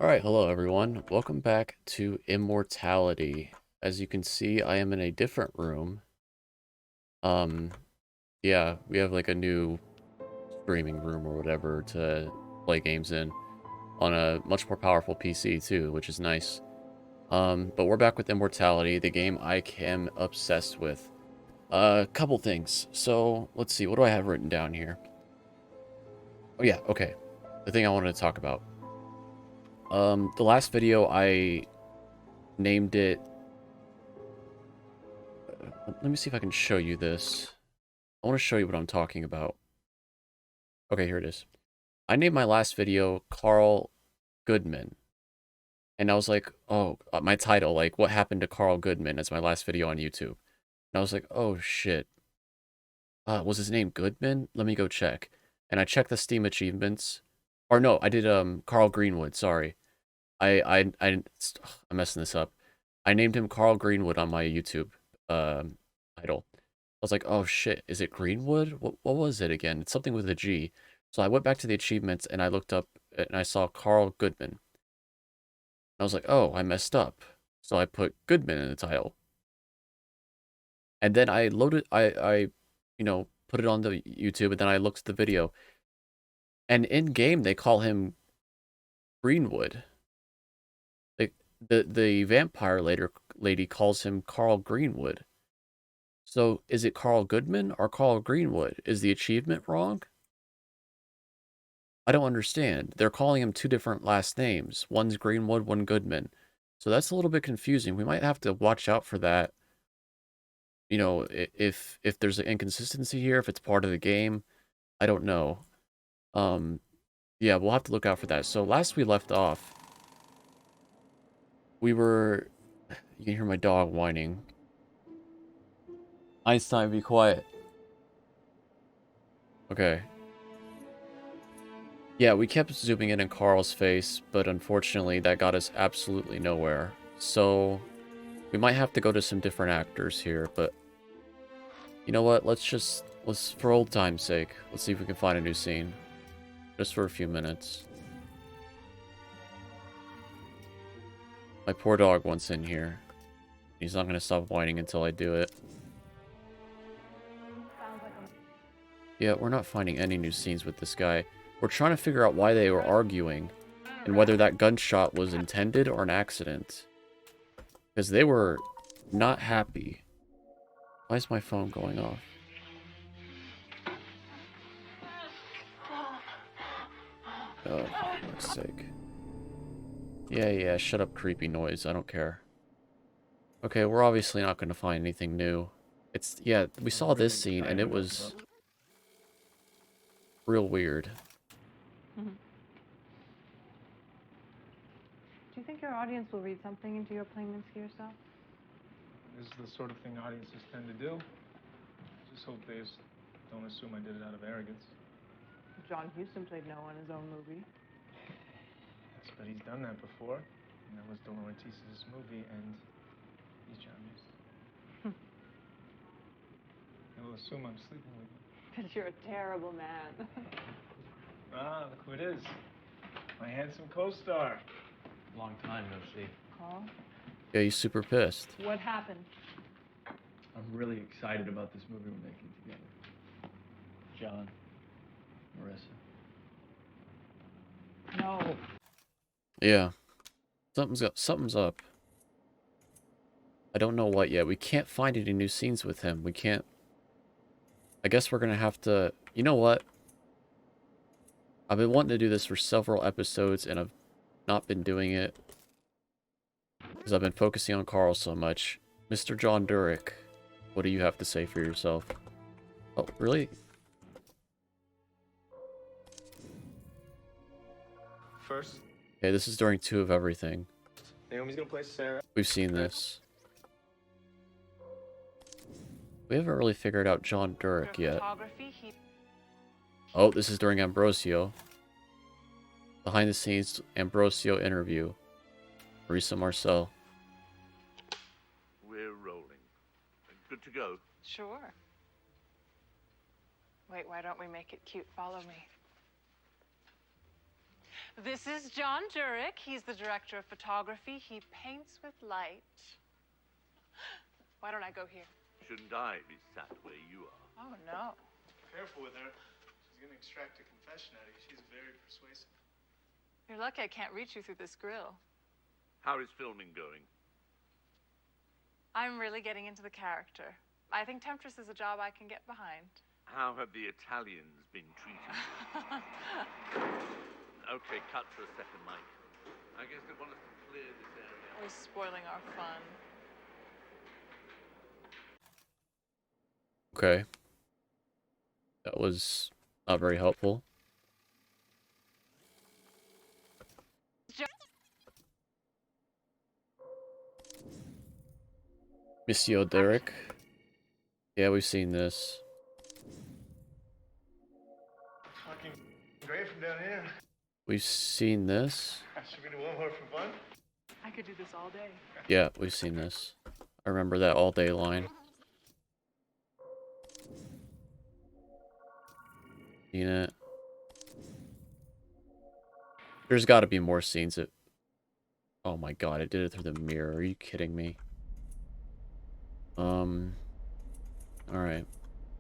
Alright, hello everyone. Welcome back to Immortality. As you can see, I am in a different room. Um, yeah, we have like a new streaming room or whatever to play games in on a much more powerful PC too, which is nice. But we're back with Immortality, the game I am obsessed with. A couple things. So, let's see, what do I have written down here? Oh yeah, okay. The thing I wanted to talk about. The last video I named it. Let me see if I can show you this. I want to show you what I'm talking about. Okay, here it is. I named my last video Carl Goodman. And I was like, oh, my title, like, what happened to Carl Goodman as my last video on YouTube. And I was like, oh, shit. Was his name Goodman? Let me go check. And I checked the Steam achievements. Or no, I did, Carl Greenwood, sorry. I'm messing this up. I named him Carl Greenwood on my YouTube, title. I was like, oh shit, is it Greenwood? What was it again? It's something with a G. So I went back to the achievements and I looked up and I saw Carl Goodman. I was like, oh, I messed up. So I put Goodman in the title. And then I loaded, put it on the YouTube and then I looked at the video. And in game, they call him Greenwood. The vampire lady calls him Carl Greenwood. So is it Carl Goodman or Carl Greenwood? Is the achievement wrong? I don't understand. They're calling him two different last names. One's Greenwood, one Goodman. So that's a little bit confusing. We might have to watch out for that. You know, if there's an inconsistency here, if it's part of the game, I don't know. Yeah, we'll have to look out for that. So last we left off, we were. You can hear my dog whining. Einstein, be quiet. Okay. Yeah, we kept zooming in on Carl's face, but unfortunately that got us absolutely nowhere. So we might have to go to some different actors here, but you know what? Let's for old time's sake, let's see if we can find a new scene. Just for a few minutes. My poor dog wants in here. He's not going to stop whining until I do it. Yeah, we're not finding any new scenes with this guy. We're trying to figure out why they were arguing, and whether that gunshot was intended or an accident. Because they were not happy. Why is my phone going off? Oh, for fuck's sake. Yeah, shut up, creepy noise. I don't care. Okay, we're obviously not going to find anything new. Yeah, we saw this scene, and it was real weird. Do you think your audience will read something into your playing Minsky yourself? This is the sort of thing audiences tend to do. Just hope they don't assume I did it out of arrogance. John Huston played no in his own movie. Yes, but he's done that before. And that was De Laurentiis' movie, and he's John Huston. He'll assume I'm sleeping with you. But you're a terrible man. Ah, look who it is. My handsome co-star. Long time no see. Carl? Yeah, he's super pissed. What happened? I'm really excited about this movie we're making together. John, Marissa. No. Yeah. Something's up. I don't know what yet. We can't find any new scenes with him. We can't. I guess we're gonna have to. You know what? I've been wanting to do this for several episodes, and I've not been doing it because I've been focusing on Carl so much. Mr. John Durick, what do you have to say for yourself? Oh, really? First, Okay, this is during 2 of everything. Naomi's gonna play Sarah. We've seen this. We haven't really figured out John Durick yet. Oh, this is during Ambrosio. Behind the scenes Ambrosio interview. Marisa Marcel. We're rolling. Good to go. Sure. Wait, why don't we make it cute? Follow me. This is John Jurek. He's the director of photography. He paints with light. Why don't I go here? Shouldn't I be sat where you are? Oh, no. Careful with her. She's gonna extract a confession out of you. She's very persuasive. You're lucky I can't reach you through this grill. How is filming going? I'm really getting into the character. I think Temptress is a job I can get behind. How have the Italians been treated? Okay, cut for a second, Mike. I guess they want us to clear this area. We're spoiling our fun. Okay. That was not very helpful. Monsieur Derek. Yeah, we've seen this. Fucking great from down here. We've seen this. Should we do one more for fun? I could do this all day. Yeah, we've seen this. I remember that all day line. Seen it. There's got to be more scenes that... Oh my god, it did it through the mirror. Are you kidding me? Alright.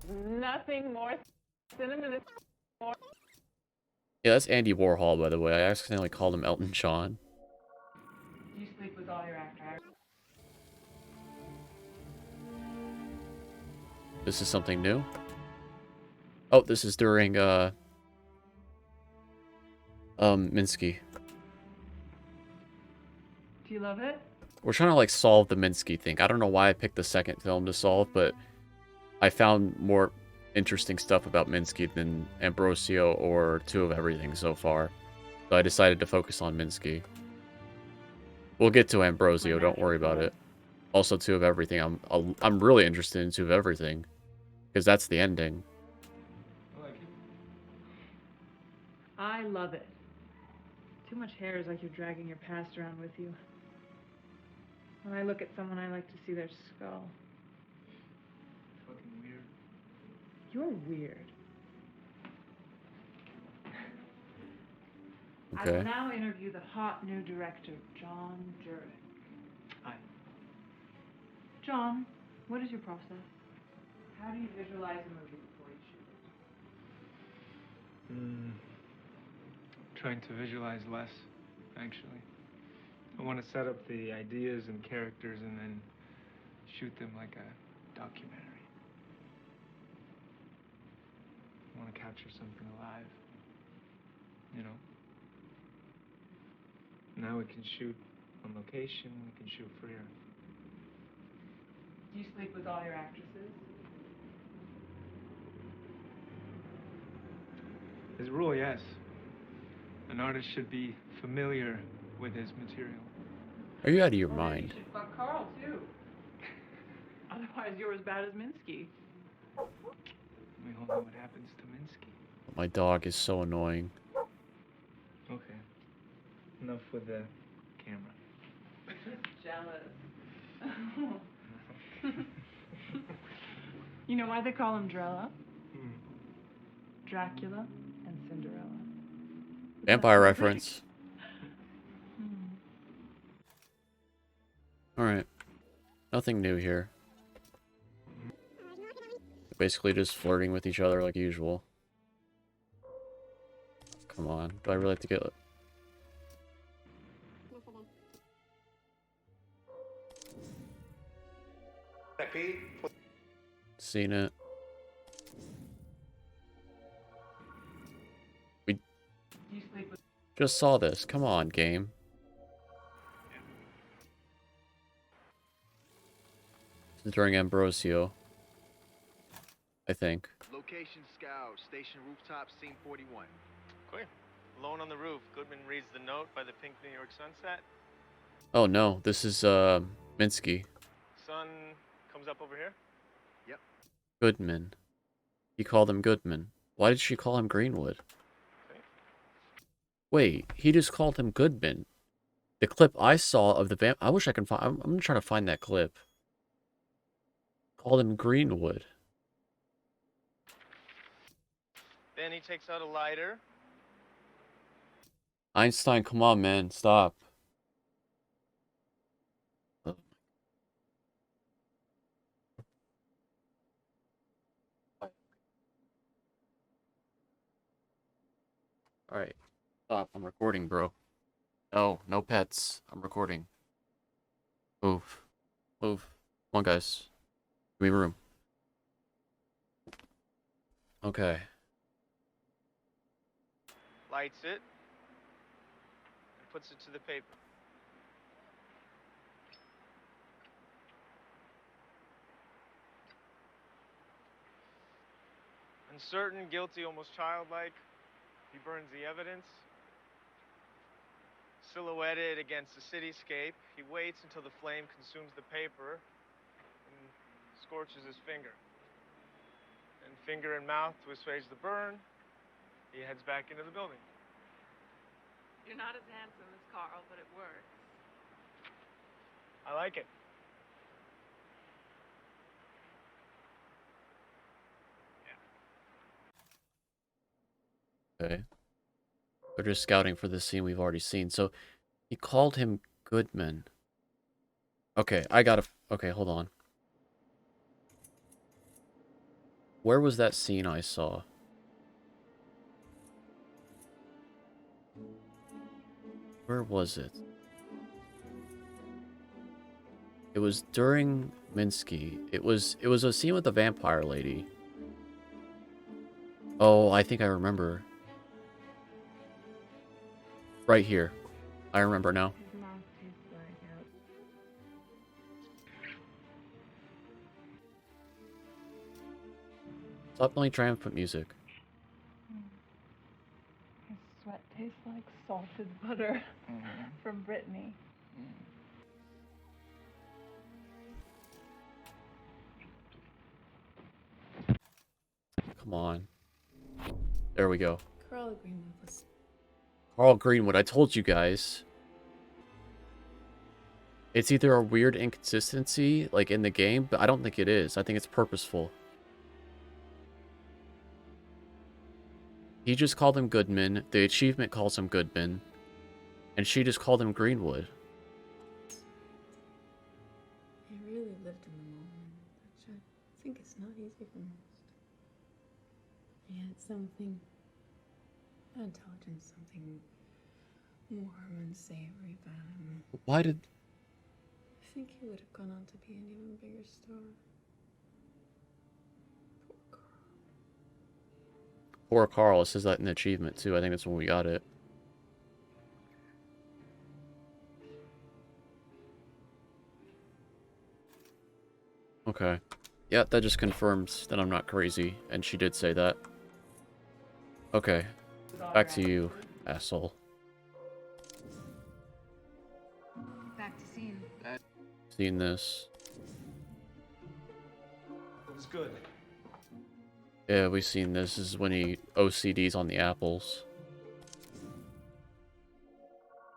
Nothing more cinema. Yeah, that's Andy Warhol, by the way. I accidentally called him Elton John. You sleep with all your actors. This is something new? Oh, this is during, Minsky. Do you love it? We're trying to, like, solve the Minsky thing. I don't know why I picked the second film to solve, but I found more interesting stuff about Minsky than Ambrosio or Two of Everything so far. So I decided to focus on Minsky. We'll get to Ambrosio, don't worry about it. Also, Two of Everything. I'm really interested in Two of Everything. Because that's the ending. I like it. I love it. Too much hair is like you're dragging your past around with you. When I look at someone, I like to see their skull. Fucking weird. You're weird. I Okay. will now interview the hot new director, John Jurek. Hi. John, what is your process? How do you visualize a movie before you shoot it? Trying to visualize less, actually. I want to set up the ideas and characters and then shoot them like a documentary. I want to capture something alive. You know? Now we can shoot on location, we can shoot freer. Do you sleep with all your actresses? As a rule, yes. An artist should be familiar with his material. Are you out of your Well, maybe mind? you should fuck Carl, too. Otherwise, you're as bad as Minsky. We all know what happens to Minsky. My dog is so annoying. Okay. Enough with the camera. Jealous. You know why they call him Drella? Dracula and Cinderella. Vampire reference. Alright. Nothing new here. Basically just flirting with each other like usual. Come on. Do I really have to get... Seen it. We just saw this. Come on, game. This is during Ambrosio. I think. Location scout, station rooftop, scene 41. Quick. Alone on the roof. Goodman reads the note by the pink New York sunset. Oh no, this is Minsky. Sun comes up over here. Goodman. He called him Goodman. Why did she call him Greenwood? Okay. Wait, he just called him Goodman. The clip I saw of the vamp... I wish I can find... I'm gonna try to find that clip. Called him Greenwood. Then he takes out a lighter. Einstein, come on, man. Stop. Alright. Stop. I'm recording, bro. No, no pets. I'm recording. Move. Move. Come on, guys. Give me room. Okay. Lights it, and puts it to the paper. Uncertain, guilty, almost childlike, he burns the evidence. Silhouetted against the cityscape, he waits until the flame consumes the paper and scorches his finger. And finger and mouth to assuage the burn, he heads back into the building. You're not as handsome as Carl, but it works. I like it. Okay. They're just scouting for the scene we've already seen. So, he called him Goodman. Okay, I gotta... Okay, hold on. Where was that scene I saw? Where was it? It was during Minsky. It was a scene with the vampire lady. Oh, I think I remember. Right here. I remember now. His mouth tastes like out. Stop playing triumphant music. His sweat tastes like salted butter from Brittany. Come on. There we go. Carl Greenwood was Carl Greenwood, I told you guys. It's either a weird inconsistency, like in the game, but I don't think it is. I think it's purposeful. He just called him Goodman, the achievement calls him Goodman, and she just called him Greenwood. he really lived in the moment, which I think is not easy for most. He had something intelligent, something warm and savory about him. Why did... I think he would have gone on to be an even bigger star. Poor Carl. Poor Carl, it says that in the achievement too. I think that's when we got it. Okay. Yeah, that just confirms that I'm not crazy, and she did say that. Okay. Back to you, asshole. Back to scene. Seen this. It was good. Yeah, we've seen this. This is when he OCDs on the apples.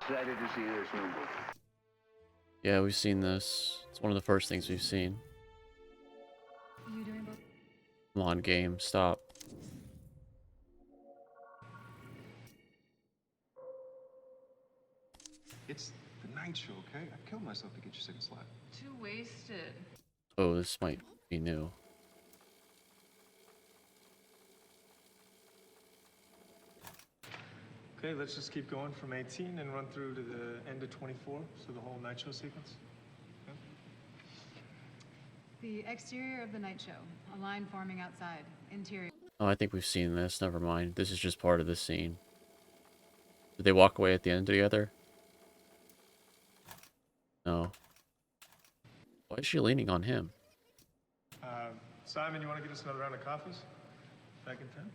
Excited to see this movie. Yeah, we've seen this. It's one of the first things we've seen. You doing both? Come on, game. Stop. It's the night show, okay? I killed myself to get your second slot. Too wasted. Oh, this might be new. Okay, let's just keep going from 18 and run through to the end of 24, so the whole night show sequence. The exterior of the night show. A line forming outside. Interior. Oh, I think we've seen this. Never mind. This is just part of the scene. Did they walk away at the end together? No. Why is she leaning on him? Simon, you want to get us another round of coffees? Back in 10?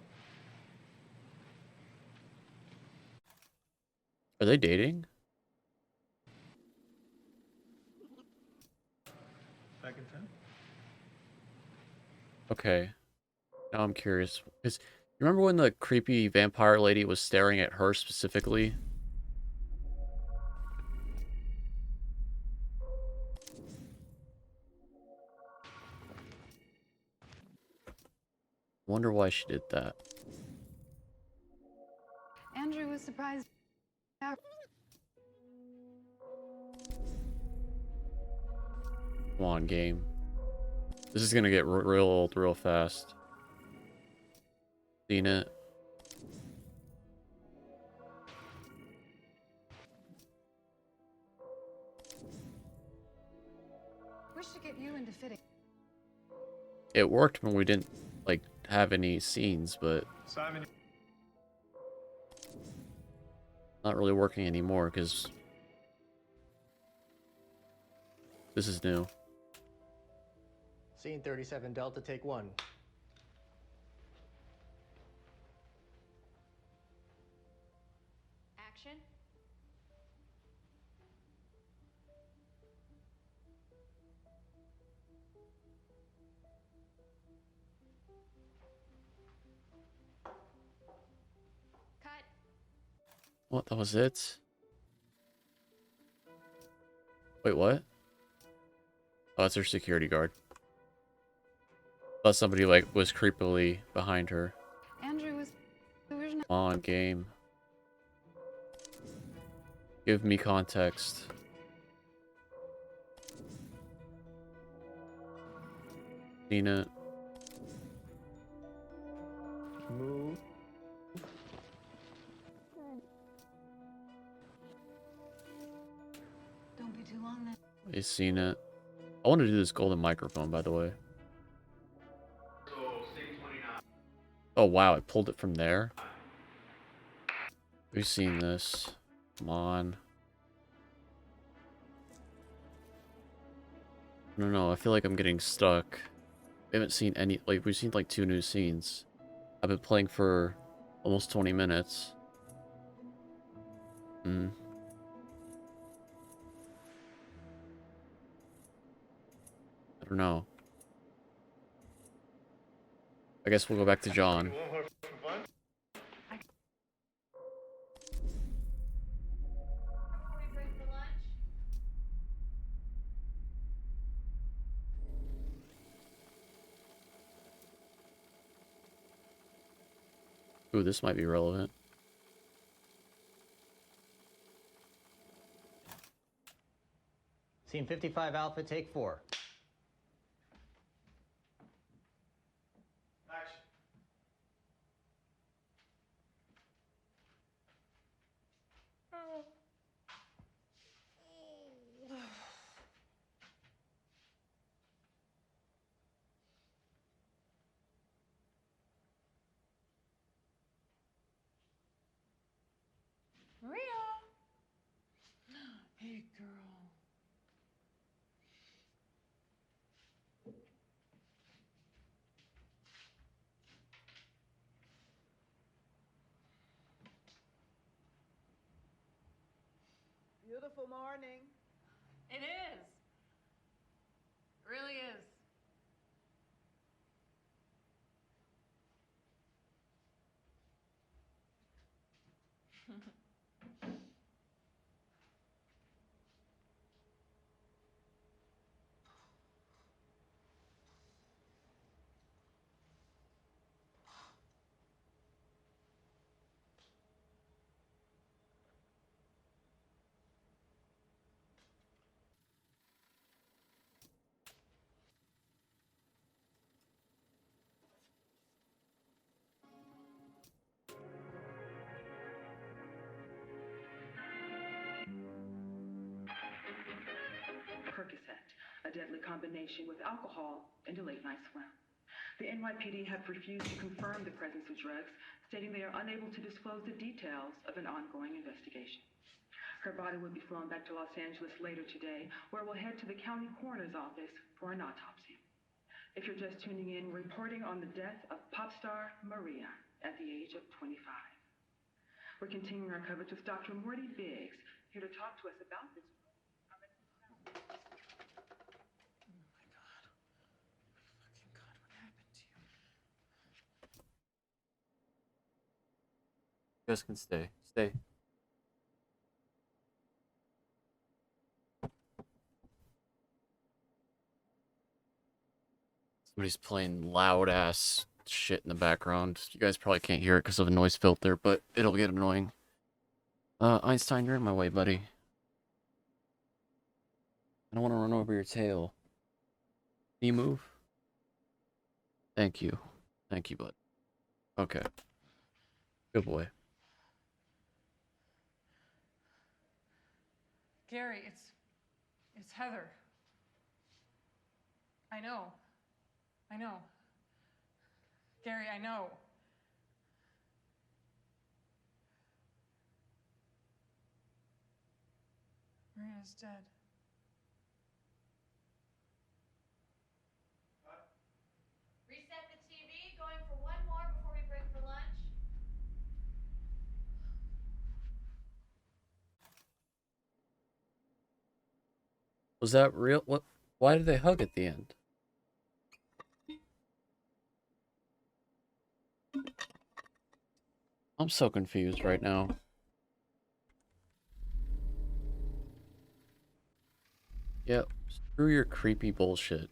Are they dating? Back in 10? Okay. Now I'm curious. Because you remember when the creepy vampire lady was staring at her specifically? Wonder why she did that. Andrew was surprised. Come on, game. This is gonna get real old real fast. Seen it? We should get you into fitting. It worked when we didn't, like, have any scenes, but Simon. not really working anymore, because this is new. Scene 37 Delta, take 1. Action. Cut. What? That was it? Wait, what? Oh, that's her security guard. Thought somebody, like, was creepily behind her. Andrew was the original. Come on, game. Give me context. Seen it. Move. Don't be too long then. I've seen it. I want to do this golden microphone, by the way. Oh, wow, I pulled it from there. We've seen this. Come on. I don't know, I feel like I'm getting stuck. We haven't seen any, like, we've seen like 2 new scenes. I've been playing for almost 20 minutes. I don't know. I guess we'll go back to John. Ooh, this might be relevant. Scene 55 Alpha, take 4. Maria. Hey, girl. Beautiful morning. It is. Really is. Percocet, a deadly combination with alcohol and a late-night swim. The NYPD have refused to confirm the presence of drugs, stating they are unable to disclose the details of an ongoing investigation. Her body will be flown back to Los Angeles later today, where we'll head to the county coroner's office for an autopsy. If you're just tuning in, we're reporting on the death of pop star Maria at the age of 25. We're continuing our coverage with Dr. Morty Biggs, here to talk to us about this. You guys can stay. Stay. Somebody's playing loud ass shit in the background. You guys probably can't hear it because of a noise filter, but it'll get annoying. Einstein, you're in my way, buddy. I don't want to run over your tail. Can you move? Thank you. Thank you, bud. Okay. Good boy. Gary, it's Heather. I know. I know. Gary, I know. Marina's dead. Reset the TV. Going for one more before we break for lunch. Was that real? What? Why did they hug at the end? I'm so confused right now. Yep. Screw your creepy bullshit.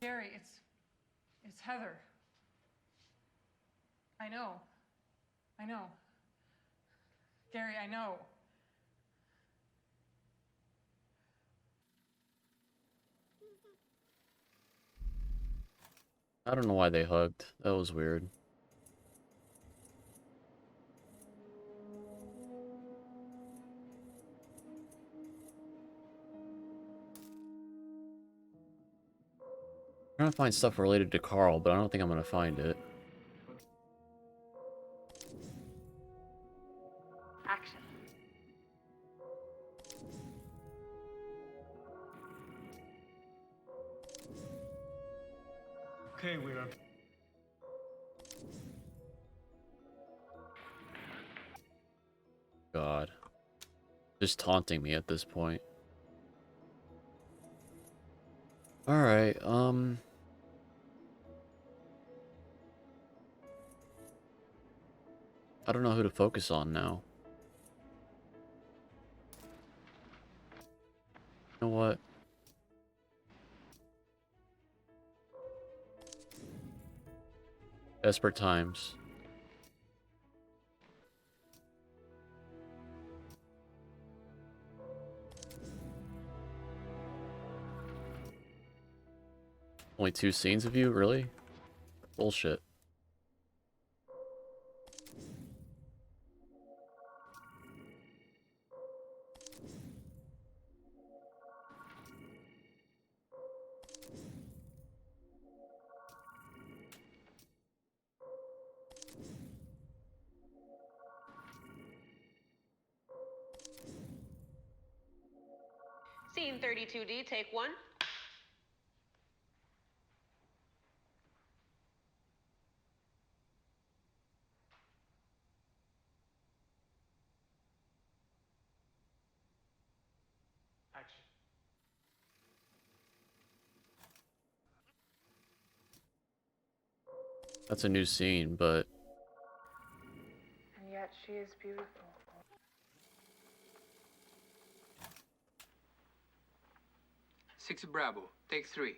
Gary, it's Heather. I know. I know. Gary, I know. I don't know why they hugged. That was weird. I'm trying to find stuff related to Carl, but I don't think I'm gonna find it. Action. Okay, we're... God. Just taunting me at this point. Alright, I don't know who to focus on now. You know what? Desperate times. Only 2 scenes of you? Really? Bullshit. Scene 32D, take one. Action. That's a new scene, but... And yet she is beautiful. 6 Bravo, take 3.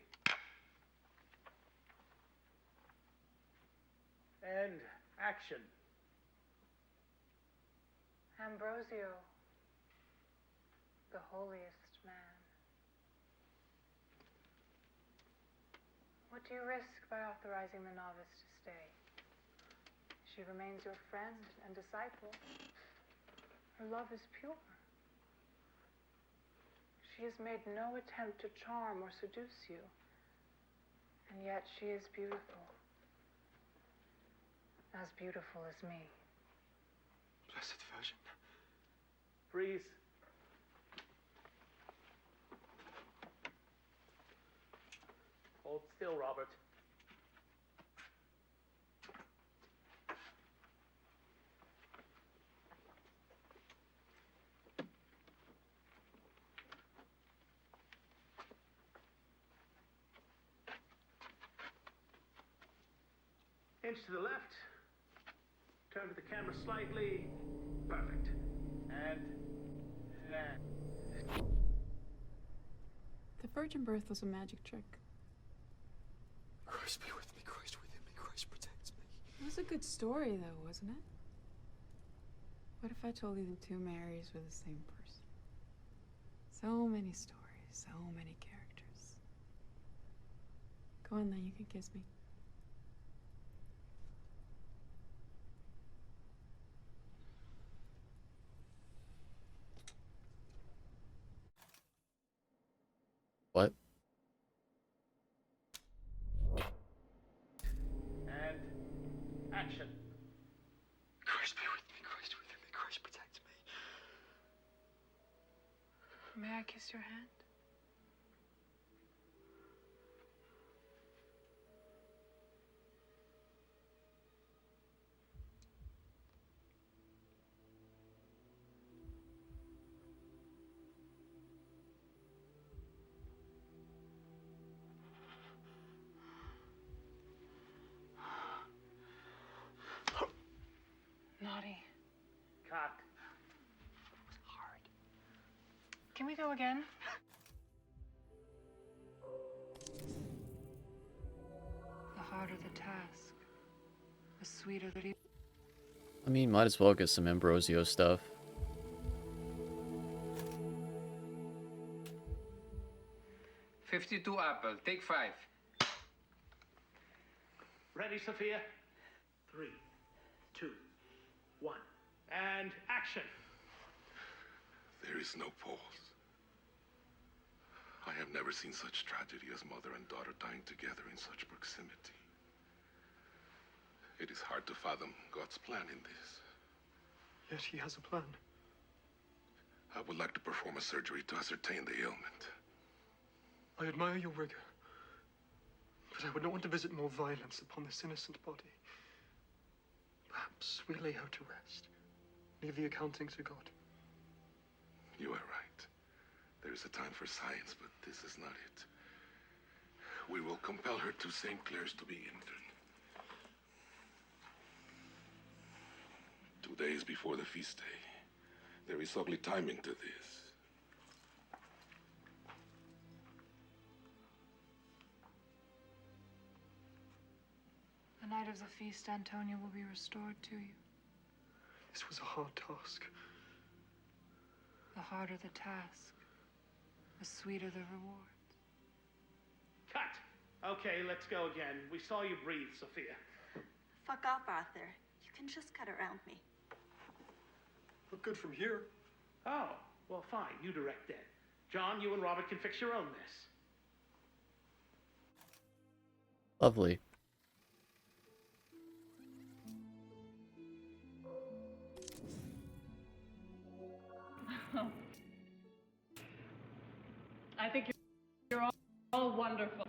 And action. Ambrosio, the holiest man. What do you risk by authorizing the novice to stay? She remains your friend and disciple. Her love is pure. She has made no attempt to charm or seduce you. And yet she is beautiful. As beautiful as me. Blessed Virgin. Freeze. Hold still, Robert. Inch to the left. Turn to the camera slightly. Perfect. And land. The virgin birth was a magic trick. Christ be with me, Christ within me, Christ protects me. It was a good story, though, wasn't it? What if I told you the two Marys were the same person? So many stories, so many characters. Go on then, you can kiss me. What? And action. Christ be with me, Christ with me, Christ protect me. May I kiss your hand? Naughty. Cut. Can we go again? The harder the task, the sweeter the... I mean, might as well get some Ambrosio stuff. $52 apple. Take 5. Ready, Sophia? 3, 2, 1. And action. There is no pause. I have never seen such tragedy as mother and daughter dying together in such proximity. It is hard to fathom God's plan in this. Yes, he has a plan. I would like to perform a surgery to ascertain the ailment. I admire your rigor, but I would not want to visit more violence upon this innocent body. Perhaps we lay her to rest. Leave the accounting to God. You are right. There is a time for science, but this is not it. We will compel her to St. Clair's to be interned. 2 days before the feast day. There is ugly timing to this. The night of the feast, Antonia will be restored to you. This was a hard task. The harder the task, the sweeter the reward. Cut. Okay, let's go again. We saw you breathe, Sophia. Fuck off, Arthur. You can just cut around me. Look good from here. Oh, well, fine. You direct then. John, you and Robert can fix your own mess. Lovely. I think you're all wonderful.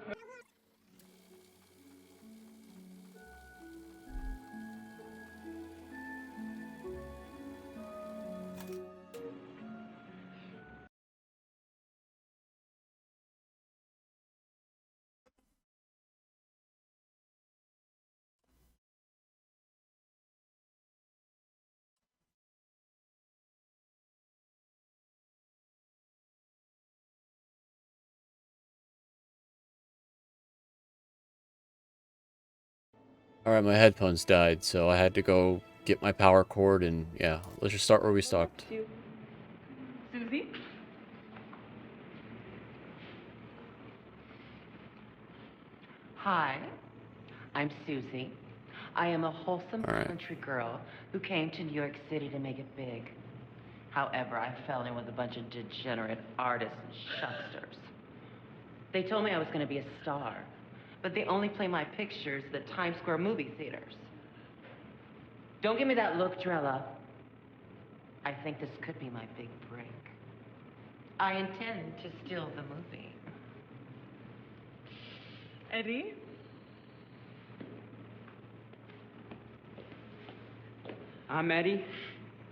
Alright, my headphones died, so I had to go get my power cord, and yeah, let's just start where we stopped. Susie? Hi, I'm Susie. I am a wholesome All right. country girl who came to New York City to make it big. However, I fell in with a bunch of degenerate artists and shucksters. They told me I was going to be a star, but they only play my pictures at the Times Square movie theaters. Don't give me that look, Drella. I think this could be my big break. I intend to steal the movie. Eddie? I'm Eddie,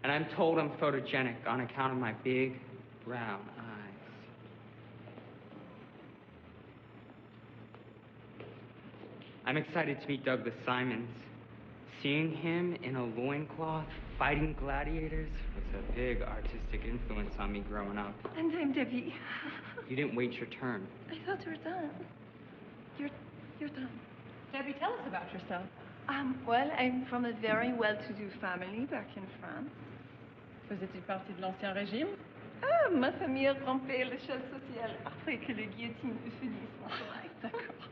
and I'm told I'm photogenic on account of my big, brown eyes. I'm excited to meet Douglas Simons. Seeing him in a loincloth fighting gladiators was a big artistic influence on me growing up. And I'm Debbie. You didn't wait your turn. I thought you were done. You're done. Debbie, tell us about yourself. Well, I'm from a very well-to-do family back in France. Faisait-il partie de l'Ancien Régime? Ah, ma famille a rampé à l'échelle sociale après que la guillotine fut disparu. D'accord.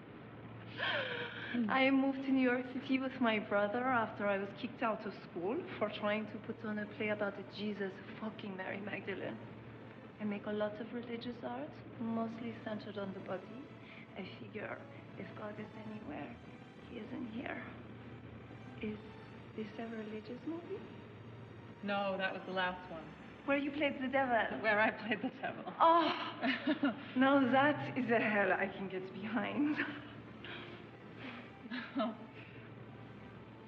I moved to New York City with my brother after I was kicked out of school for trying to put on a play about a Jesus fucking Mary Magdalene. I make a lot of religious art, mostly centered on the body. I figure if God is anywhere, he isn't here. Is this a religious movie? No, that was the last one. Where you played the devil? Where I played the devil. Oh, now that is a hell I can get behind.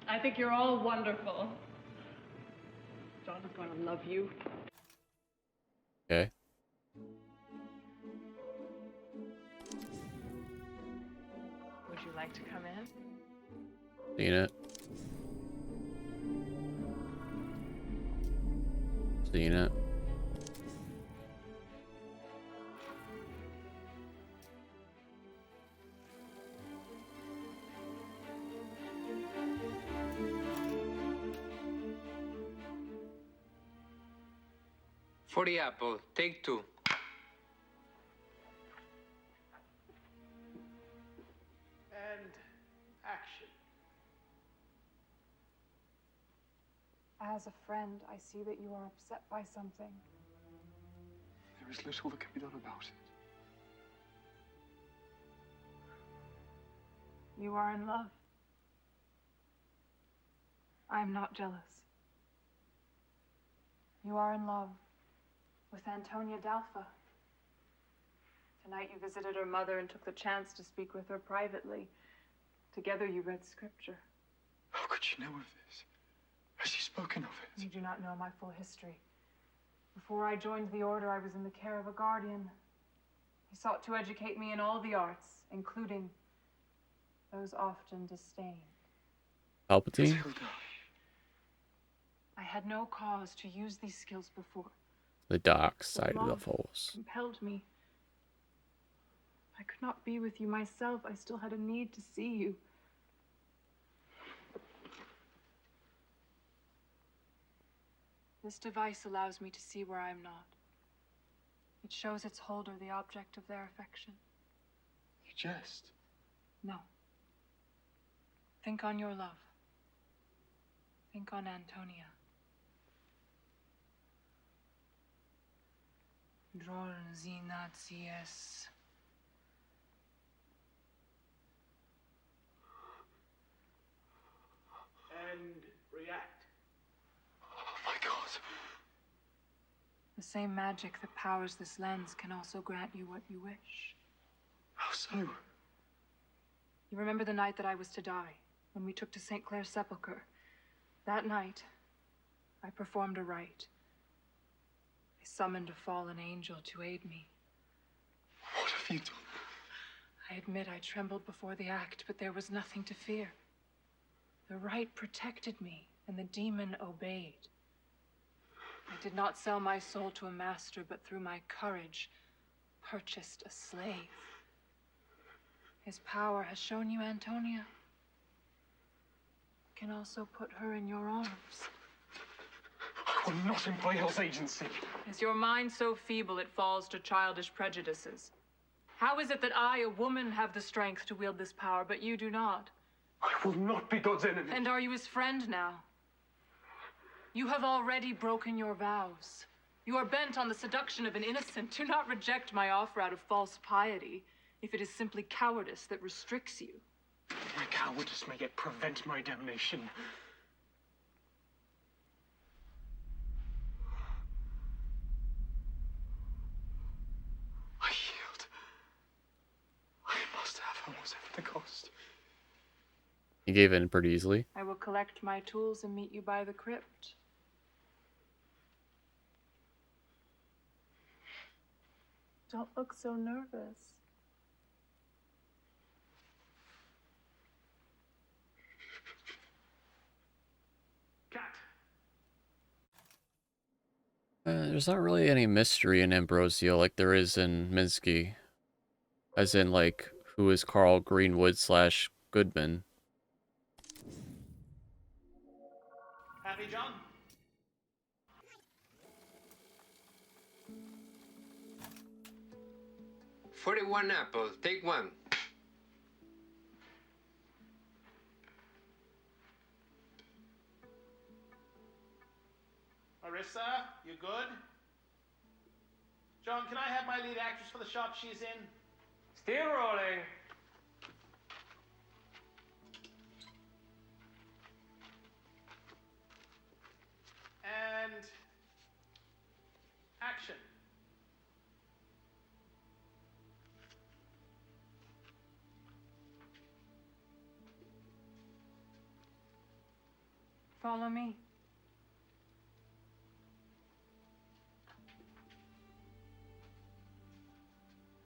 I think you're all wonderful. John is going to love you. Okay. Would you like to come in? Seen it. Seen it. For the apple, take 2. And action. As a friend, I see that you are upset by something. There is little that can be done about it. You are in love. I am not jealous. You are in love with Antonia Dalfa. Tonight you visited her mother and took the chance to speak with her privately. Together you read scripture. How could she know of this? Has she spoken of it? You do not know my full history. Before I joined the order, I was in the care of a guardian. He sought to educate me in all the arts, including those often disdained. Palpatine? I had no cause to use these skills before. The dark side of the Love Force. compelled me. I could not be with you myself. I still had a need to see you. This device allows me to see where I am not. It shows its holder the object of their affection. You jest. No. Think on your love. Think on Antonia. Drol Zinatsies. And react. Oh my God. The same magic that powers this lens can also grant you what you wish. How so? You remember the night that I was to die, when we took to St. Clair's sepulchre? That night, I performed a rite. I summoned a fallen angel to aid me. What have you done? I admit I trembled before the act, but there was nothing to fear. The rite protected me, and the demon obeyed. I did not sell my soul to a master, but through my courage, purchased a slave. His power has shown you Antonia. You can also put her in your arms. I will not employ Hell's agency. Is your mind so feeble it falls to childish prejudices? How is it that I, a woman, have the strength to wield this power, but you do not? I will not be God's enemy. And are you his friend now? You have already broken your vows. You are bent on the seduction of an innocent. Do not reject my offer out of false piety, if it is simply cowardice that restricts you. My cowardice may yet prevent my damnation. I yield. I must have her, whatever the cost. He gave in pretty easily. I will collect my tools and meet you by the crypt. Don't look so nervous. Cat. There's not really any mystery in Ambrosio like there is in Minsky. As in, like, who is Carl Greenwood / Goodman? Happy, John? 41 apples. Take one. Marissa, you good? John, can I have my lead actress for the shop she's in? Still rolling. And action. Follow me.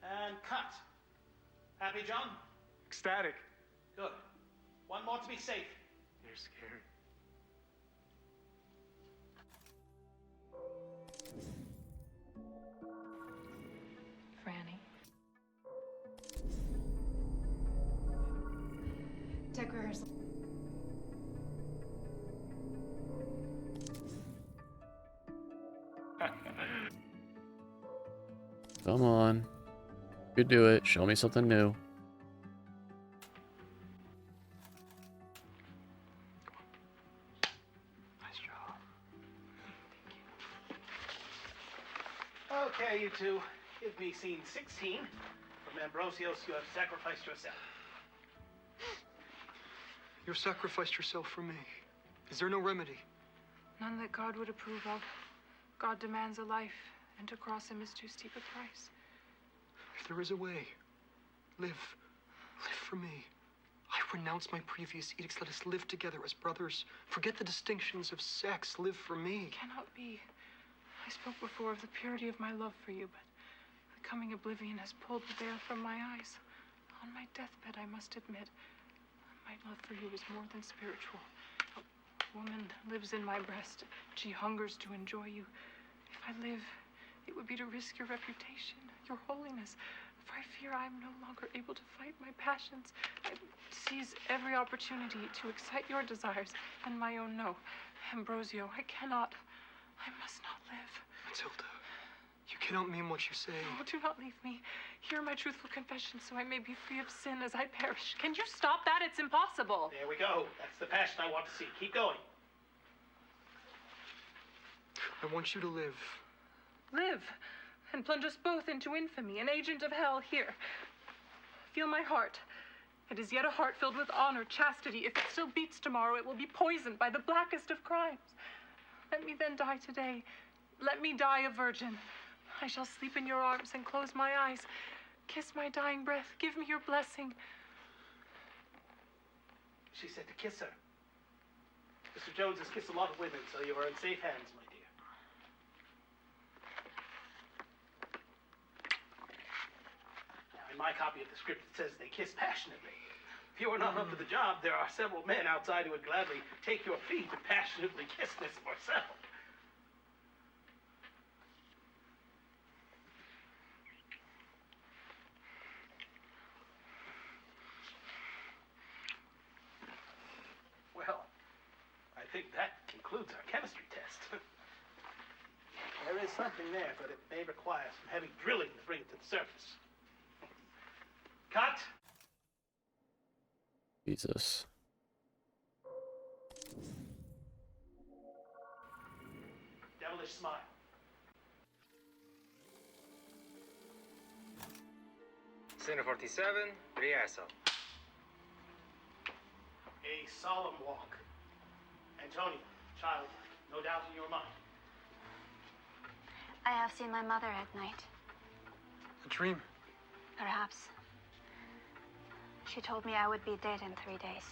And cut. Happy, John? Ecstatic. Good. One more to be safe. You're scary. Franny. Tech rehearsal. Come on. You could do it. Show me something new. Nice job. Okay, you two. Give me scene 16. From Ambrosios, you have sacrificed yourself. You've sacrificed yourself for me. Is there no remedy? None that God would approve of. God demands a life, and to cross him is too steep a price. If there is a way, live. Live for me. I renounce my previous edicts. Let us live together as brothers. Forget the distinctions of sex. Live for me. It cannot be. I spoke before of the purity of my love for you, but the coming oblivion has pulled the veil from my eyes. On my deathbed, I must admit, my love for you is more than spiritual. A woman lives in my breast. She hungers to enjoy you. If I live, it would be to risk your reputation, your holiness, for I fear I am no longer able to fight my passions. I seize every opportunity to excite your desires and my own. No, Ambrosio, I cannot. I must not live. Matilda, you cannot mean what you say. Oh, do not leave me. Hear my truthful confession so I may be free of sin as I perish. Can you stop that? It's impossible. There we go. That's the passion I want to see. Keep going. I want you to live. Live, and plunge us both into infamy, an agent of hell. Here, feel my heart. It is yet a heart filled with honor, chastity. If it still beats tomorrow, it will be poisoned by the blackest of crimes. Let me then die today. Let me die a virgin. I shall sleep in your arms and close my eyes. Kiss my dying breath. Give me your blessing. She said to kiss her. Mr. Jones has kissed a lot of women, so you are in safe hands, my dear. Now, in my copy of the script, it says they kiss passionately. If you are not up to the job, there are several men outside who would gladly take your feet and passionately kiss Miss Marcel. Well, I think that concludes our chemistry test. There is something there, but it may require some heavy drilling to bring it to the surface. Cut! Jesus. Devilish smile. Scene 47, rehearsal. A solemn walk. Antonia, child, no doubt in your mind. I have seen my mother at night. A dream. Perhaps. She told me I would be dead in 3 days.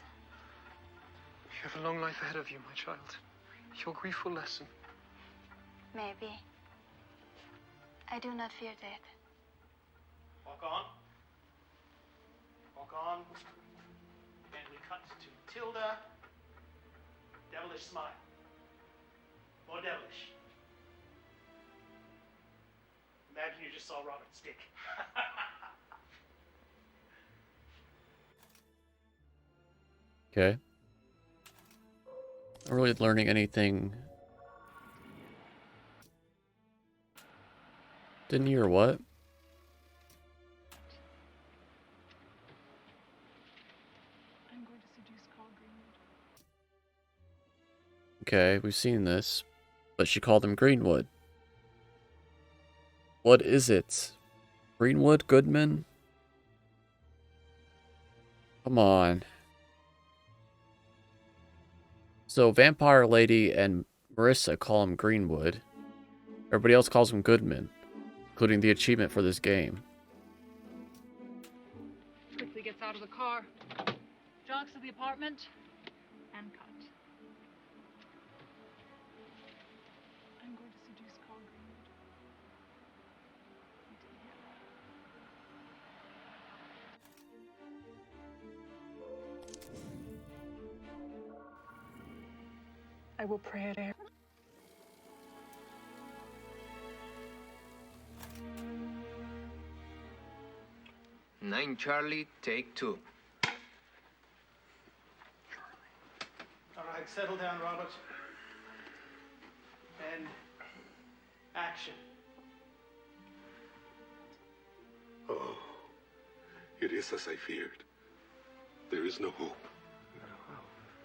You have a long life ahead of you, my child. Your grief will lessen. Maybe. I do not fear death. Walk on. Walk on. And we cut to Tilda. Devilish smile. More devilish. Imagine you just saw Robert's dick. Okay. Not really learning anything. Didn't hear what? Okay, we've seen this. But she called him Greenwood. What is it? Greenwood? Goodman? Come on. So Vampire Lady and Marissa call him Greenwood. Everybody else calls him Goodman, including the achievement for this game. Quickly gets out of the car, jogs to the apartment, and cut. I'm going to seduce Carl Greenwood. I will pray at air. Nine Charlie, take 2. All right, settle down, Robert. And action. Oh, it is as I feared. There is no hope.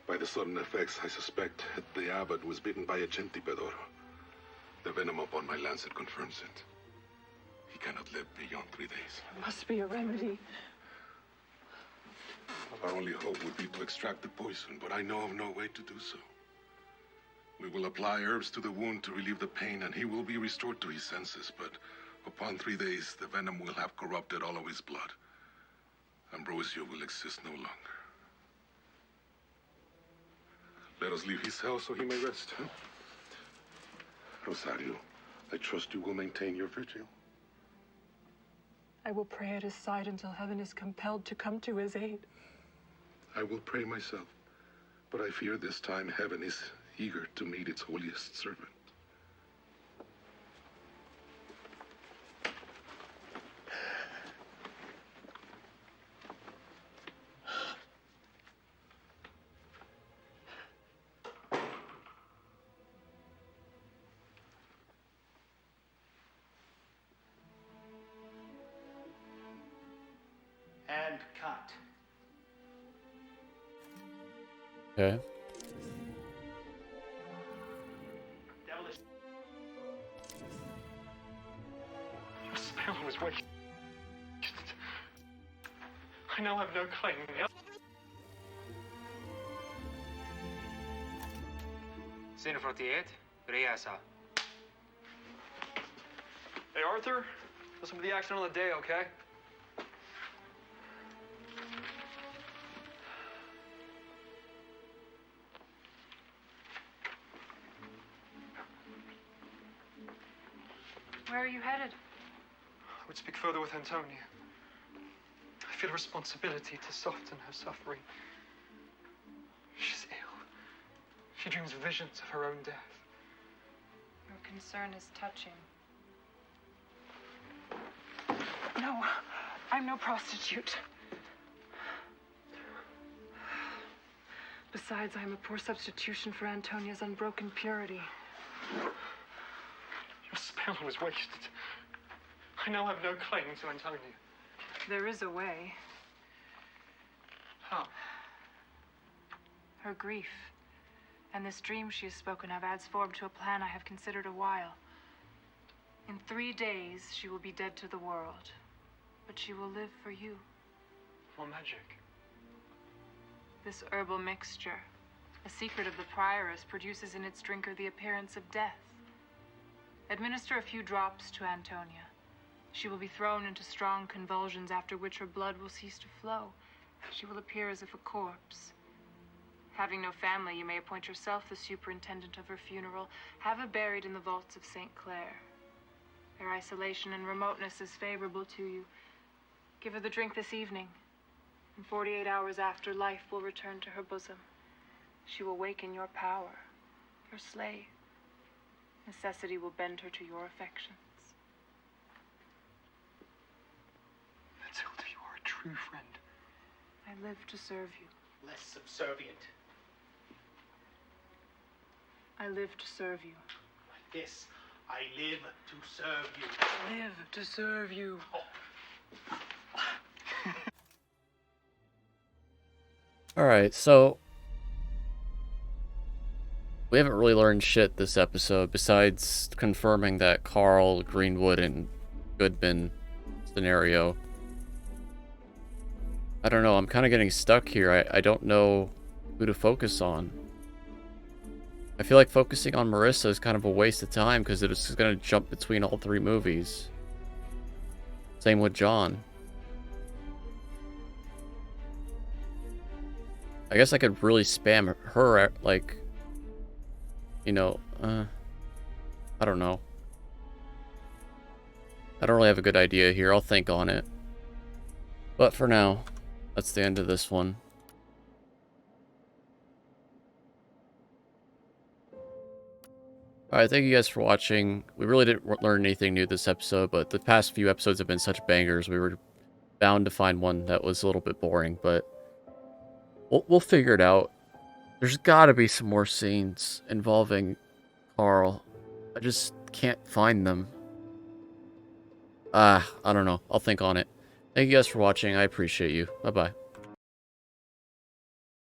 By the sudden effects, I suspect the abbot was bitten by a centipedoro. The venom upon my lancet confirms it. He cannot live beyond 3 days. There must be a remedy. Our only hope would be to extract the poison, but I know of no way to do so. We will apply herbs to the wound to relieve the pain, and he will be restored to his senses, but upon 3 days, the venom will have corrupted all of his blood. Ambrosio will exist no longer. Let us leave his cell so he may rest. Rosario, I trust you will maintain your vigil. I will pray at his side until heaven is compelled to come to his aid. I will pray myself, but I fear this time heaven is eager to meet its holiest servant. And cut. Okay. Devilish. Your spell was wasted. I now have no claim. Scene 48, Riasa. Hey, Arthur. Listen to the accident on the day, okay? Where are you headed? I would speak further with Antonia. I feel a responsibility to soften her suffering. She's ill. She dreams visions of her own death. Your concern is touching. No, I'm no prostitute. Besides, I am a poor substitution for Antonia's unbroken purity. Your spell was wasted. I now have no claim to Antonia. There is a way. How? Her grief, and this dream she has spoken of, adds form to a plan I have considered a while. In 3 days, she will be dead to the world, but she will live for you. What magic? This herbal mixture, a secret of the prioress, produces in its drinker the appearance of death. Administer a few drops to Antonia. She will be thrown into strong convulsions, after which her blood will cease to flow. She will appear as if a corpse. Having no family, you may appoint yourself the superintendent of her funeral. Have her buried in the vaults of St. Clair. Their isolation and remoteness is favorable to you. Give her the drink this evening. And 48 hours after, life will return to her bosom. She will wake in your power, your slave. Necessity will bend her to your affections. Matilda, you are a true friend. I live to serve you. Less subservient. I live to serve you. Like this, I live to serve you. Live to serve you. Alright, so We haven't really learned shit this episode, besides confirming that Carl, Greenwood, and Goodman scenario. I don't know, I'm kind of getting stuck here. I don't know who to focus on. I feel like focusing on Marissa is kind of a waste of time, because it's going to jump between all 3 movies. Same with John. I guess I could really spam her, like, you know, I don't know. I don't really have a good idea here. I'll think on it. But for now, that's the end of this one. Alright, thank you guys for watching. We really didn't learn anything new this episode, but the past few episodes have been such bangers. We were bound to find one that was a little bit boring, but we'll figure it out. There's gotta be some more scenes involving Carl. I just can't find them. I don't know. I'll think on it. Thank you guys for watching. I appreciate you. Bye-bye.